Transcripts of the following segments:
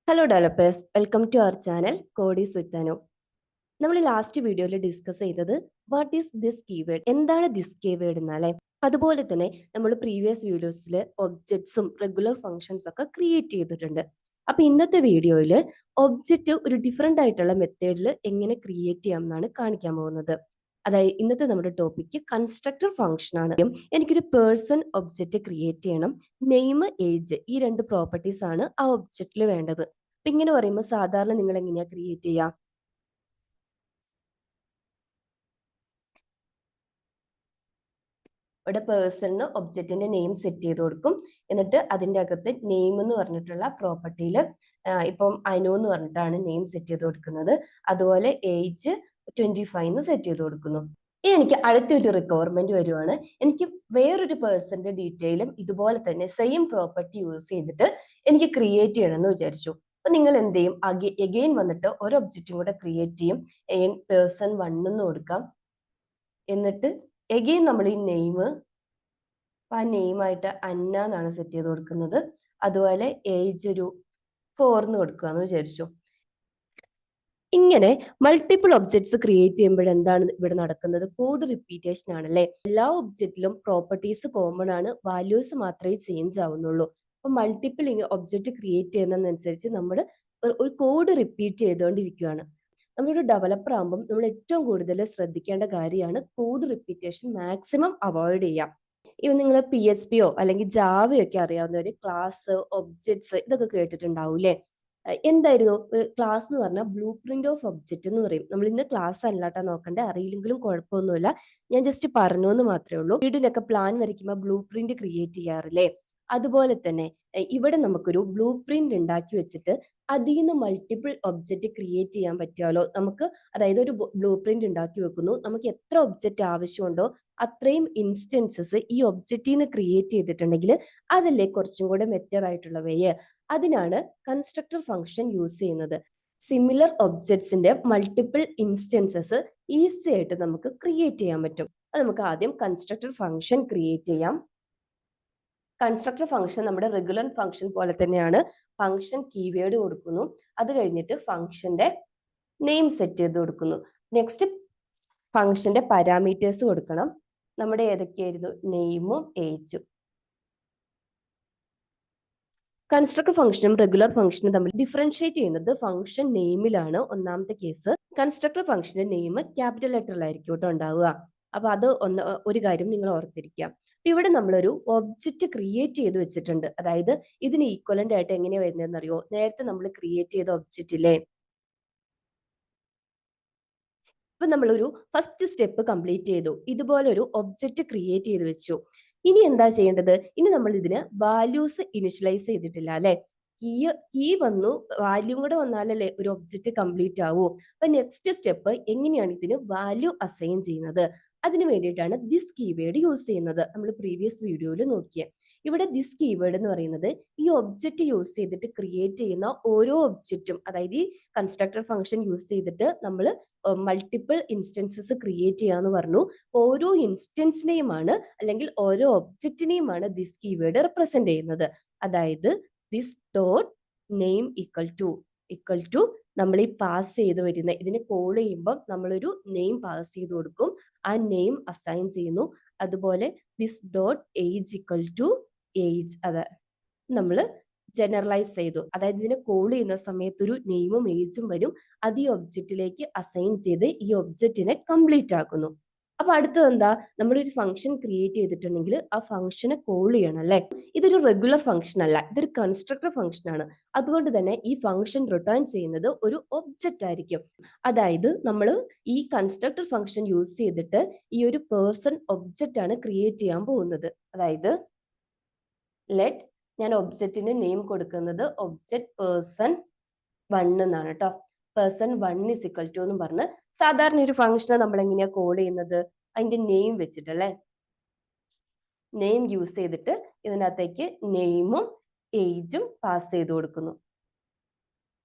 Hello developers, welcome to our channel Codies with Anu. നമ്മൾ last വീഡിയോയിൽ discuss ചെയ്തത് what is this keyword, എന്താണ് this keyword എന്നാലേ. അതുപോലെ തന്നെ നമ്മൾ പ്രീവിയസ് വീഡിയോസിൽ ഒബ്ജക്ട്സും റെഗുലർ ഫങ്ഷൻസ് ഒക്കെ ക്രിയേറ്റ് ചെയ്തിട്ടുണ്ട്. അപ്പൊ ഇന്നത്തെ വീഡിയോയിൽ ഒബ്ജക്റ്റ് ഒരു ഡിഫറെന്റ് ആയിട്ടുള്ള മെത്തേഡിൽ എങ്ങനെ ക്രിയേറ്റ് ചെയ്യാം എന്നാണ് കാണിക്കാൻ പോകുന്നത്. അതായത് ഇന്നത്തെ നമ്മുടെ ടോപ്പിക്ക് കൺസ്ട്രക്ടർ ഫംഗ്ഷൻ ആണ്. എനിക്കൊരു പേഴ്സൺ ഒബ്ജക്റ്റ് ക്രിയേറ്റ് ചെയ്യണം. നെയിം, ഏജ്, ഈ രണ്ട് പ്രോപ്പർട്ടീസ് ആണ് ആ ഒബ്ജക്റ്റിൽ വേണ്ടത്. അപ്പൊ ഇങ്ങനെ പറയുമ്പോൾ സാധാരണ നിങ്ങൾ എങ്ങനെയാ ക്രിയേറ്റ് ചെയ്യുക? ഇവിടെ പേഴ്സണിന് ഒബ്ജക്റ്റിന്റെ നെയിം സെറ്റ് ചെയ്ത് കൊടുക്കും. എന്നിട്ട് അതിന്റെ അകത്ത് നെയിം എന്ന് പറഞ്ഞിട്ടുള്ള പ്രോപ്പർട്ടിയിൽ ഇപ്പം അനു എന്ന് പറഞ്ഞിട്ടാണ് നെയിം സെറ്റ് ചെയ്ത് കൊടുക്കുന്നത്. അതുപോലെ ഏജ് 25 എന്ന് സെറ്റ് ചെയ്ത് കൊടുക്കുന്നു. ഇനി എനിക്ക് അടുത്തൊരു റിക്വയർമെന്റ് വരുവാണ്. എനിക്ക് വേറൊരു പേഴ്സന്റെ ഡീറ്റെയിലും ഇതുപോലെ തന്നെ സെയിം പ്രോപ്പർട്ടി യൂസ് ചെയ്തിട്ട് എനിക്ക് ക്രിയേറ്റ് ചെയ്യണം എന്ന് വിചാരിച്ചു. അപ്പൊ നിങ്ങൾ എന്ത് ചെയ്യും? എഗെയിൻ വന്നിട്ട് ഒരു ഒബ്ജക്റ്റും കൂടെ ക്രിയേറ്റ് ചെയ്യും. പേഴ്സൺ 1 എന്ന് കൊടുക്കാം. എന്നിട്ട് എഗെയിൻ നമ്മൾ ഈ നെയിം, ആ നെയിമായിട്ട് അന്ന എന്നാണ് സെറ്റ് ചെയ്ത് കൊടുക്കുന്നത്. അതുപോലെ ഏജ് ഒരു 4 എന്ന് കൊടുക്കുക എന്ന് വിചാരിച്ചു. ഇങ്ങനെ മൾട്ടിപ്പിൾ ഒബ്ജക്ട്സ് ക്രിയേറ്റ് ചെയ്യുമ്പോൾ എന്താണ് ഇവിടെ നടക്കുന്നത്? കോഡ് റിപ്പീറ്റേഷൻ ആണല്ലേ. എല്ലാ ഒബ്ജക്റ്റിലും പ്രോപ്പർട്ടീസ് കോമൺ ആണ്, വാല്യൂസ് മാത്രമേ ചേഞ്ച് ആവുന്നുള്ളൂ. അപ്പൊ മൾട്ടിപ്പിൾ ഒബ്ജക്റ്റ് ക്രിയേറ്റ് ചെയ്യുന്നതനുസരിച്ച് നമ്മൾ ഒരു കോഡ് റിപ്പീറ്റ് ചെയ്തുകൊണ്ടിരിക്കുകയാണ്. നമ്മളൊരു ഡെവലപ്പർ ആകുമ്പോൾ നമ്മൾ ഏറ്റവും കൂടുതൽ ശ്രദ്ധിക്കേണ്ട കാര്യമാണ് കോഡ് റിപ്പീറ്റേഷൻ മാക്സിമം അവോയ്ഡ് ചെയ്യാം. ഇവ നിങ്ങൾ PHP അല്ലെങ്കിൽ ജാവയോ ഒക്കെ അറിയാവുന്നവര് ക്ലാസ്, ഒബ്ജക്ട്സ് ഇതൊക്കെ കേട്ടിട്ടുണ്ടാവൂലേ? എന്തായിരുന്നു ക്ലാസ് എന്ന് പറഞ്ഞാൽ ബ്ലൂ പ്രിന്റ് ഓഫ് ഒബ്ജക്റ്റ് എന്ന് പറയും. നമ്മൾ ഇന്ന് ക്ലാസ് അല്ലാട്ടാ നോക്കണ്ടേ, അറിയില്ലെങ്കിലും കുഴപ്പമൊന്നുമില്ല, ഞാൻ ജസ്റ്റ് പറഞ്ഞു എന്ന് മാത്രമേ ഉള്ളൂ. വീടിനൊക്കെ പ്ലാൻ വരയ്ക്കുമ്പോൾ ബ്ലൂ പ്രിന്റ് ക്രിയേറ്റ് ചെയ്യാറില്ലേ? അതുപോലെ തന്നെ ഇവിടെ നമുക്കൊരു ബ്ലൂ പ്രിന്റ് ഉണ്ടാക്കി വെച്ചിട്ട് അതിൽ നിന്ന് മൾട്ടിപ്പിൾ ഒബ്ജക്റ്റ് ക്രിയേറ്റ് ചെയ്യാൻ പറ്റുമല്ലോ നമുക്ക്. അതായത് ഒരു ബ്ലൂ പ്രിന്റ് ഉണ്ടാക്കി വെക്കുന്നു, നമുക്ക് എത്ര ഒബ്ജക്റ്റ് ആവശ്യമുണ്ടോ അത്രയും ഇൻസ്റ്റൻസസ് ഈ ഒബ്ജക്റ്റിൽ നിന്ന് ക്രിയേറ്റ് ചെയ്തിട്ടുണ്ടെങ്കിൽ അതല്ലേ കുറച്ചും കൂടെ ബെറ്റർ ആയിട്ടുള്ള വേ. അതിനാണ് കൺസ്ട്രക്ടർ ഫംഗ്ഷൻ യൂസ് ചെയ്യുന്നത്. സിമിലർ ഒബ്ജക്ട്സിന്റെ മൾട്ടിപ്പിൾ ഇൻസ്റ്റൻസസ് ഈസി ആയിട്ട് നമുക്ക് ക്രിയേറ്റ് ചെയ്യാൻ പറ്റും. അത് നമുക്ക് ആദ്യം കൺസ്ട്രക്ടർ ഫംഗ്ഷൻ ക്രിയേറ്റ് ചെയ്യാം. കൺസ്ട്രക്ടർ ഫംഗ്ഷൻ നമ്മുടെ റെഗുലർ ഫംഗ്ഷൻ പോലെ തന്നെയാണ്. ഫംഗ്ഷൻ കീവേഡ് കൊടുക്കുന്നു, അത് കഴിഞ്ഞിട്ട് ഫംഗ്ഷന്റെ നെയിം സെറ്റ് ചെയ്ത് കൊടുക്കുന്നു. നെക്സ്റ്റ് ഫംഗ്ഷന്റെ പാരാമീറ്റേഴ്സ് കൊടുക്കണം. നമ്മുടെ ഏതൊക്കെയായിരുന്നു? നെയിമും ഏജും. കൺസ്ട്രക്ടർ ഫംഗ്ഷനും റെഗുലർ ഫംഗ്ഷനും തമ്മിൽ ഡിഫറൻഷിയേറ്റ് ചെയ്യുന്നത് ഫംഗ്ഷൻ നെയിമിലാണ്. ഒന്നാമത്തെ കേസ്, കൺസ്ട്രക്ടർ ഫംഗ്ഷന്റെ നെയിം ക്യാപിറ്റൽ ലെറ്ററിലായിരിക്കും കേട്ടോ ഉണ്ടാവുക. അപ്പൊ അത് ഒരു കാര്യം നിങ്ങൾ ഓർത്തിരിക്കുക. ഇവിടെ നമ്മളൊരു ഒബ്ജക്റ്റ് ക്രിയേറ്റ് ചെയ്ത് വെച്ചിട്ടുണ്ട്. അതായത് ഇതിന് ഈക്വലന്റ് ആയിട്ട് എങ്ങനെയാ വരുന്നതെന്ന് അറിയോ? നേരത്തെ നമ്മൾ ക്രിയേറ്റ് ചെയ്ത ഒബ്ജക്റ്റിലെ ഇപ്പൊ നമ്മളൊരു ഫസ്റ്റ് സ്റ്റെപ്പ് കംപ്ലീറ്റ് ചെയ്തു, ഇതുപോലെ ഒരു ഒബ്ജക്റ്റ് ക്രിയേറ്റ് ചെയ്ത് വെച്ചു. ഇനി എന്താ ചെയ്യേണ്ടത്? ഇനി നമ്മൾ ഇതിന് വാല്യൂസ് ഇനിഷ്യലൈസ് ചെയ്തിട്ടില്ല അല്ലെ. കീ വന്നു, വാല്യൂ കൂടെ വന്നാലല്ലേ ഒരു ഒബ്ജക്റ്റ് കംപ്ലീറ്റ് ആവൂ. അപ്പൊ നെക്സ്റ്റ് സ്റ്റെപ്പ് എങ്ങനെയാണ് ഇതിന് വാല്യൂ അസൈൻ ചെയ്യുന്നത്? അതിന് വേണ്ടിയിട്ടാണ് ദിസ് കീവേഡ് യൂസ് ചെയ്യുന്നത്. നമ്മൾ പ്രീവിയസ് വീഡിയോയിൽ നോക്കിയേ. ഇവിടെ ദിസ് കീവേഡ് എന്ന് പറയുന്നത് ഈ ഒബ്ജക്റ്റ് യൂസ് ചെയ്തിട്ട് ക്രിയേറ്റ് ചെയ്യുന്ന ഓരോ ഒബ്ജക്റ്റും, അതായത് ഈ കൺസ്ട്രക്ടർ ഫംഗ്ഷൻ യൂസ് ചെയ്തിട്ട് നമ്മൾ മൾട്ടിപ്പിൾ ഇൻസ്റ്റൻസസ് ക്രിയേറ്റ് ചെയ്യാന്ന് പറഞ്ഞു. ഓരോ ഇൻസ്റ്റൻസിനെയുമാണ് അല്ലെങ്കിൽ ഓരോ ഒബ്ജക്റ്റിനെയുമാണ് ദിസ് കീവേഡ് റെപ്രസെന്റ് ചെയ്യുന്നത്. അതായത് this dot name equal to നമ്മൾ ഈ പാസ് ചെയ്ത് വരുന്ന ഇതിനെ കോൾ ചെയ്യുമ്പോൾ നമ്മളൊരു നെയിം പാസ് ചെയ്ത് കൊടുക്കും, ആ നെയിം അസൈൻ ചെയ്യുന്നു. അതുപോലെ this dot age equal to age, അത് നമ്മൾ ജനറലൈസ് ചെയ്തു. അതായത് ഇതിനെ കോൾ ചെയ്യുന്ന സമയത്ത് ഒരു നെയിമും ഏജും വരും, അത് ഈ ഒബ്ജക്റ്റിലേക്ക് അസൈൻ ചെയ്ത് ഈ ഒബ്ജക്റ്റിനെ കംപ്ലീറ്റ് ആക്കുന്നു. അപ്പൊ അടുത്തത് എന്താ? നമ്മളൊരു ഫംഗ്ഷൻ ക്രിയേറ്റ് ചെയ്തിട്ടുണ്ടെങ്കിൽ ആ ഫംഗ്ഷനെ കോൾ ചെയ്യണം അല്ലെ. ഇതൊരു റെഗുലർ ഫംഗ്ഷൻ അല്ല, ഇതൊരു കൺസ്ട്രക്ടർ ഫംഗ്ഷൻ ആണ്. അതുകൊണ്ട് തന്നെ ഈ ഫംഗ്ഷൻ റിട്ടേൺ ചെയ്യുന്നത് ഒരു ഒബ്ജക്റ്റ് ആയിരിക്കും. അതായത് നമ്മൾ ഈ കൺസ്ട്രക്ടർ ഫംഗ്ഷൻ യൂസ് ചെയ്തിട്ട് ഈ ഒരു പേഴ്സൺ ഒബ്ജക്റ്റ് ആണ് ക്രിയേറ്റ് ചെയ്യാൻ പോകുന്നത്. അതായത് ലെറ്റ്, ഞാൻ ഒബ്ജക്റ്റിന്റെ നെയിം കൊടുക്കുന്നത് ഒബ്ജക്റ്റ് പേഴ്സൺ 1 എന്നാണ് കേട്ടോ. പേഴ്സൺ 1 ഇസ് ഇക്വൽ ടു എന്ന് പറഞ്ഞ് സാധാരണ ഒരു ഫംഗ്ഷനെ നമ്മൾ എങ്ങനെയാ കോൾ ചെയ്യുന്നത്? അതിന്റെ നെയിം വെച്ചിട്ടല്ലേ. നെയിം യൂസ് ചെയ്തിട്ട് ഇതിനകത്തേക്ക് നെയിമും ഏജും പാസ് ചെയ്ത് കൊടുക്കുന്നു.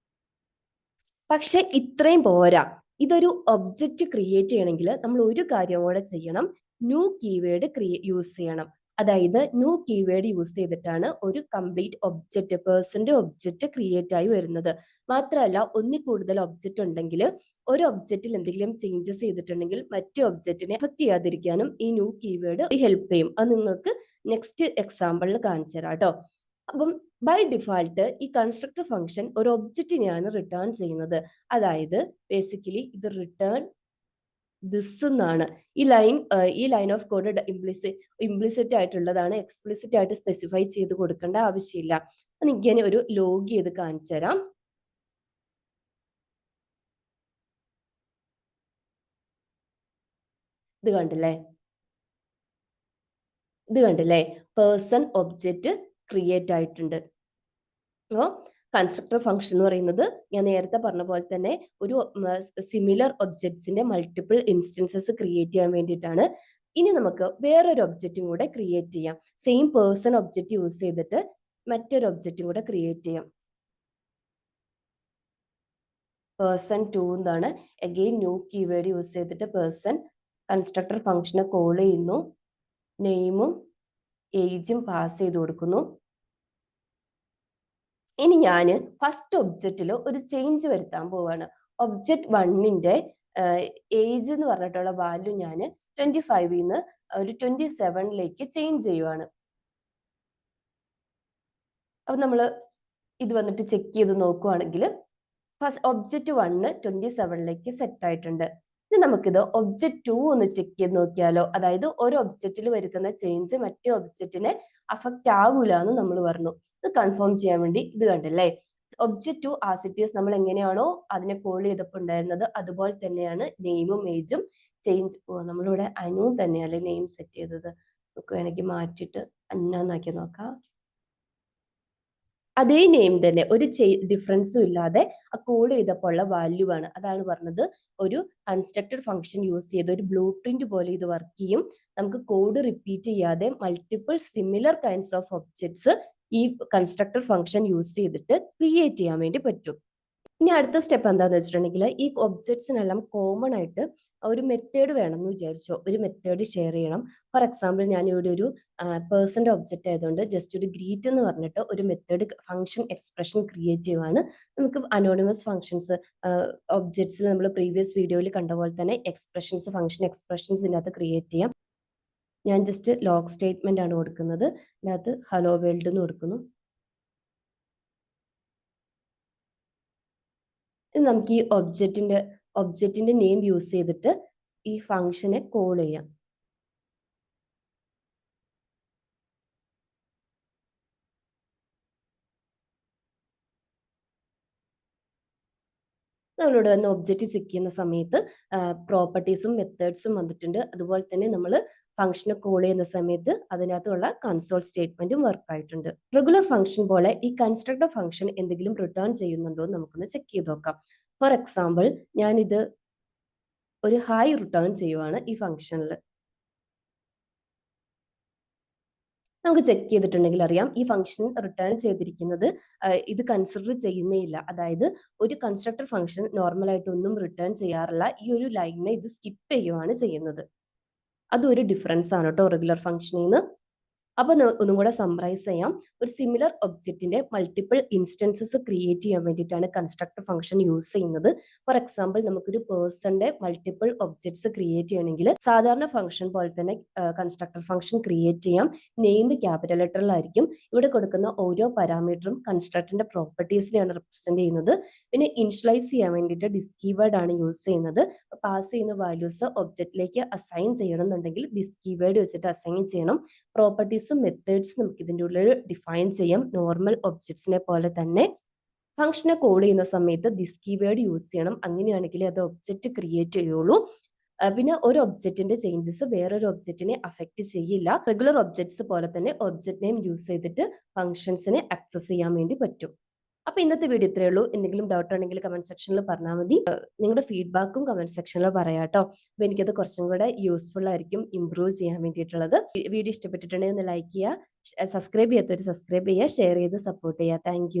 പക്ഷെ ഇത്രയും പോരാ. ഇതൊരു ഒബ്ജക്റ്റ് ക്രിയേറ്റ് ചെയ്യണമെങ്കിൽ നമ്മൾ ഒരു കാര്യം കൂടെ ചെയ്യണം. ന്യൂ കീവേഡ് യൂസ് ചെയ്യണം. അതായത് ന്യൂ കീവേഡ് യൂസ് ചെയ്തിട്ടാണ് ഒരു കംപ്ലീറ്റ് ഒബ്ജക്റ്റ്, പേഴ്സന്റെ ഒബ്ജക്റ്റ് ക്രിയേറ്റ് ആയി വരുന്നത്. മാത്രമല്ല ഒന്നിൽ കൂടുതൽ ഒബ്ജക്റ്റ് ഉണ്ടെങ്കിൽ ഒരു ഒബ്ജക്റ്റിൽ എന്തെങ്കിലും ചേഞ്ചസ് ചെയ്തിട്ടുണ്ടെങ്കിൽ മറ്റു ഒബ്ജക്റ്റിനെ എഫക്ട് ചെയ്യാതിരിക്കാനും ഈ ന്യൂ കീവേഡ് ഹെൽപ്പ് ചെയ്യും. അത് നിങ്ങൾക്ക് നെക്സ്റ്റ് എക്സാമ്പിളിൽ കാണിച്ചു തരാം കേട്ടോ. അപ്പം ബൈ ഡിഫാൾട്ട് ഈ കൺസ്ട്രക്ടർ ഫംഗ്ഷൻ ഒരു ഒബ്ജക്റ്റിനെയാണ് റിട്ടേൺ ചെയ്യുന്നത്. അതായത് ബേസിക്കലി ഇത് റിട്ടേൺ ദിസ് എന്നാണ്. ഈ ലൈൻ ഓഫ് കോഡ് ഇംപ്ലിസിറ്റ് ആയിട്ടുള്ളതാണ്, എക്സ്പ്ലിസിറ്റ് ആയിട്ട് സ്പെസിഫൈ ചെയ്ത് കൊടുക്കേണ്ട ആവശ്യമില്ല. ഇങ്ങനെ ഒരു ലോഗ് ചെയ്ത് കാണിച്ചു തരാം. ഇത് കണ്ടില്ലേ, പേഴ്സൺ ഒബ്ജക്റ്റ് ക്രിയേറ്റ് ആയിട്ടുണ്ട്. അപ്പോൾ കൺസ്ട്രക്ടർ ഫംഗ്ഷൻ എന്ന് പറയുന്നത് ഞാൻ നേരത്തെ പറഞ്ഞ പോലെ തന്നെ ഒരു സിമിലർ ഒബ്ജക്ട്സിന്റെ മൾട്ടിപ്പിൾ ഇൻസ്റ്റൻസസ് ക്രിയേറ്റ് ചെയ്യാൻ വേണ്ടിയിട്ടാണ്. ഇനി നമുക്ക് വേറൊരു ഒബ്ജക്റ്റും കൂടെ ക്രിയേറ്റ് ചെയ്യാം. സെയിം പേഴ്സൺ ഒബ്ജക്റ്റ് യൂസ് ചെയ്തിട്ട് മറ്റൊരു ഒബ്ജക്റ്റും കൂടെ ക്രിയേറ്റ് ചെയ്യാം. പേഴ്സൺ 2 എന്താണ്, അഗെയിൻ ന്യൂ കീവേഡ് യൂസ് ചെയ്തിട്ട് പേഴ്സൺ കൺസ്ട്രക്ടർ ഫംഗ്ഷനെ കോൾ ചെയ്യുന്നു. നെയിമും ഏജും പാസ് ചെയ്ത് കൊടുക്കുന്നു. ഇനി ഞാൻ ഫസ്റ്റ് ഒബ്ജക്റ്റിൽ ഒരു ചേഞ്ച് വരുത്താൻ പോവാണ്. ഒബ്ജക്റ്റ് 1ന്റെ ഏജ് എന്ന് പറഞ്ഞിട്ടുള്ള വാല്യൂ ഞാൻ 25 നിന്ന് ഒരു 27ലേക്ക് ചേഞ്ച് ചെയ്യുവാണ്. അപ്പൊ നമ്മൾ ഇത് വന്നിട്ട് ചെക്ക് ചെയ്ത് നോക്കുവാണെങ്കിൽ ഫസ്റ്റ് ഒബ്ജക്റ്റ് 1 27ലേക്ക് സെറ്റ് ആയിട്ടുണ്ട്. ഇനി നമുക്കിത് ഒബ്ജക്റ്റ് 2 ഒന്ന് ചെക്ക് ചെയ്ത് നോക്കിയാലോ. അതായത് ഒരു ഒബ്ജക്റ്റിൽ വരുത്തുന്ന ചേഞ്ച് മറ്റേ ഒബ്ജക്റ്റിനെ അഫക്റ്റ് ആവൂല എന്ന് നമ്മൾ പറഞ്ഞു. ഇത് കൺഫേം ചെയ്യാൻ വേണ്ടി ഇത് കണ്ടല്ലേ, ഒബ്ജക്റ്റ് 2 ആസ് ഇറ്റ് ഈസ് നമ്മൾ എങ്ങനെയാണോ അതിനെ കോൾ ചെയ്തപ്പോൾ ഉണ്ടായിരുന്നത് അതുപോലെ തന്നെയാണ് നെയിമും ഏജും ചേഞ്ച്. നമ്മളിവിടെ അനു തന്നെയല്ലേ നെയിം സെറ്റ് ചെയ്തത്, നമുക്ക് വേണമെങ്കിൽ മാറ്റിയിട്ട് അന്നാക്കി നോക്കാം. അതേ നെയിം തന്നെ, ഒരു ഡിഫറൻസും ഇല്ലാതെ ആ കോഡ് ചെയ്തപ്പോൾ ഉള്ള വാല്യൂ ആണ്. അതാണ് പറഞ്ഞത്, ഒരു കൺസ്ട്രക്റ്റഡ് ഫംഗ്ഷൻ യൂസ് ചെയ്ത് ഒരു ബ്ലൂ പ്രിന്റ് പോലെ ഇത് വർക്ക് ചെയ്യും. നമുക്ക് കോഡ് റിപ്പീറ്റ് ചെയ്യാതെ multiple similar kinds of objects ഈ കൺസ്ട്രക്റ്റഡ് ഫംഗ്ഷൻ യൂസ് ചെയ്തിട്ട് ക്രിയേറ്റ് ചെയ്യാൻ വേണ്ടി പറ്റും. ഇനി അടുത്ത സ്റ്റെപ്പ് എന്താണെന്ന് വെച്ചിട്ടുണ്ടെങ്കിൽ ഈ ഒബ്ജക്ട്സിനെല്ലാം കോമൺ ആയിട്ട് ഒരു മെത്തേഡ് വേണമെന്ന് വിചാരിച്ചോ, ഒരു മെത്തേഡ് ഷെയർ ചെയ്യണം. ഫോർ എക്സാമ്പിൾ ഞാൻ ഇവിടെ ഒരു പേഴ്സന്റെ ഒബ്ജക്റ്റ് ആയതുകൊണ്ട് ജസ്റ്റ് ഒരു ഗ്രീറ്റ് എന്ന് പറഞ്ഞിട്ട് ഒരു മെത്തേഡ് ഫംഗ്ഷൻ എക്സ്പ്രഷൻ ക്രിയേറ്റ് ചെയ്യുവാണ്. നമുക്ക് അനോണിമസ് ഫംഗ്ഷൻസ് ഒബ്ജക്ട്സിൽ നമ്മൾ പ്രീവിയസ് വീഡിയോയിൽ കണ്ട പോലെ തന്നെ എക്സ്പ്രഷൻസ് ഫംഗ്ഷൻ എക്സ്പ്രഷൻസ് ഇതിനകത്ത് ക്രിയേറ്റ് ചെയ്യാം. ഞാൻ ജസ്റ്റ് ലോഗ് സ്റ്റേറ്റ്മെന്റ് ആണ് കൊടുക്കുന്നത്. ഇതിനകത്ത് ഹലോ വേൾഡ് എന്ന് കൊടുക്കുന്നു. നമുക്ക് ഈ ഒബ്ജക്റ്റിന്റെ നെയിം യൂസ് ചെയ്തിട്ട് ഈ ഫംഗ്ഷനെ കോൾ ചെയ്യാം. നമ്മളിവിടെ വന്ന് ഒബ്ജക്റ്റ് ചെക്ക് ചെയ്യുന്ന സമയത്ത് പ്രോപ്പർട്ടീസും മെത്തേഡ്സും വന്നിട്ടുണ്ട്. അതുപോലെ തന്നെ നമ്മൾ ഫംഗ്ഷനെ കോൾ ചെയ്യുന്ന സമയത്ത് അതിനകത്തുള്ള കൺസോൾ സ്റ്റേറ്റ്മെന്റും വർക്ക് ആയിട്ടുണ്ട്. റെഗുലർ ഫംഗ്ഷൻ പോലെ ഈ കൺസ്ട്രക്ടർ ഫംഗ്ഷൻ എന്തെങ്കിലും റിട്ടേൺ ചെയ്യുന്നുണ്ടോ എന്ന് നമുക്കൊന്ന് ചെക്ക് ചെയ്ത് നോക്കാം. ഫോർ എക്സാമ്പിൾ ഞാനിത് ഒരു ഹായ് റിട്ടേൺ ചെയ്യുവാണ് ഈ ഫംഗ്ഷനിൽ. നമുക്ക് ചെക്ക് ചെയ്തിട്ടുണ്ടെങ്കിൽ അറിയാം ഈ ഫംഗ്ഷൻ റിട്ടേൺ ചെയ്തിരിക്കുന്നത് ഇത് കൺസിഡർ ചെയ്യുന്നേ ഇല്ല. അതായത് ഒരു കൺസ്ട്രക്ടർ ഫംഗ്ഷൻ നോർമലായിട്ട് ഒന്നും റിട്ടേൺ ചെയ്യാറില്ല, ഈ ഒരു ലൈനിനെ ഇത് സ്കിപ്പ് ചെയ്യുവാണ് ചെയ്യുന്നത്. അതൊരു ഡിഫറൻസ് ആണ് കേട്ടോ റെഗുലർ ഫംഗ്ഷനിൽ നിന്ന്. അപ്പൊ ഒന്നും കൂടെ സമ്മറൈസ് ചെയ്യാം. ഒരു സിമിലർ ഒബ്ജക്റ്റിന്റെ മൾട്ടിപ്പിൾ ഇൻസ്റ്റൻസസ് ക്രിയേറ്റ് ചെയ്യാൻ വേണ്ടിയിട്ടാണ് കൺസ്ട്രക്ടർ ഫംഗ്ഷൻ യൂസ് ചെയ്യുന്നത്. ഫോർ എക്സാമ്പിൾ നമുക്കൊരു പേഴ്സന്റെ മൾട്ടിപ്പിൾ ഒബ്ജക്ട്സ് ക്രിയേറ്റ് ചെയ്യണമെങ്കിൽ സാധാരണ ഫംഗ്ഷൻ പോലെ തന്നെ കൺസ്ട്രക്ടർ ഫംഗ്ഷൻ ക്രിയേറ്റ് ചെയ്യാം. നെയിം ക്യാപിറ്റൽ ലെറ്ററിലായിരിക്കും. ഇവിടെ കൊടുക്കുന്ന ഓരോ പാരാമീറ്ററും കൺസ്ട്രക്ടറിന്റെ പ്രോപ്പർട്ടീസിനെയാണ് റെപ്രസെന്റ് ചെയ്യുന്നത്. പിന്നെ ഇനിഷ്യലൈസ് ചെയ്യാൻ വേണ്ടിയിട്ട് ഡിസ് കീവേഡ് ആണ് യൂസ് ചെയ്യുന്നത്. പാസ് ചെയ്യുന്ന വാല്യൂസ് ഒബ്ജക്റ്റിലേക്ക് അസൈൻ ചെയ്യണമെന്നുണ്ടെങ്കിൽ ഡിസ് കീവേഡ് വെച്ചിട്ട് അസൈൻ ചെയ്യണം. പ്രോപ്പർട്ടീസും മെത്തേഡ്സും നമുക്ക് ഇതിൻ്റെ ഉള്ളിൽ ഡിഫൈൻ ചെയ്യാം. നോർമൽ ഒബ്ജക്ട്സിനെ പോലെ തന്നെ ഫംഗ്ഷനെ കോൾ ചെയ്യുന്ന സമയത്ത് ദിസ് കീവേഡ് യൂസ് ചെയ്യണം. അങ്ങനെയാണെങ്കിൽ അത് ഒബ്ജക്റ്റ് ക്രിയേറ്റ് ചെയ്യുള്ളൂ. പിന്നെ ഒരു ഒബ്ജക്റ്റിന്റെ ചേഞ്ചസ് വേറൊരു ഒബ്ജക്റ്റിനെ അഫക്റ്റ് ചെയ്യില്ല. റെഗുലർ ഒബ്ജക്ട്സ് പോലെ തന്നെ ഒബ്ജക്റ്റ് നെയിം യൂസ് ചെയ്തിട്ട് ഫംഗ്ഷൻസിനെ ആക്സസ് ചെയ്യാൻ വേണ്ടി പറ്റും. അപ്പൊ ഇന്നത്തെ വീഡിയോ ഇത്രയേ ഉള്ളൂ. എന്തെങ്കിലും ഡൗട്ട് ഉണ്ടെങ്കിൽ കമന്റ് സെക്ഷനിൽ പറഞ്ഞാൽ മതി. നിങ്ങളുടെ ഫീഡ്ബാക്കും കമന്റ് സെക്ഷനിൽ പറയാട്ടോ. അപ്പൊ എനിക്കത് കുറച്ചും കൂടെ യൂസ്ഫുൾ ആയിരിക്കും ഇംപ്രൂവ് ചെയ്യാൻ വേണ്ടിയിട്ടുള്ളത്. വീഡിയോ ഇഷ്ടപ്പെട്ടിട്ടുണ്ടെങ്കിൽ ഒന്ന് ലൈക്ക് ചെയ്യുക, സബ്സ്ക്രൈബ് ചെയ്യാത്തവർ സബ്സ്ക്രൈബ് ചെയ്യുക, ഷെയർ ചെയ്ത് സപ്പോർട്ട് ചെയ്യുക. താങ്ക്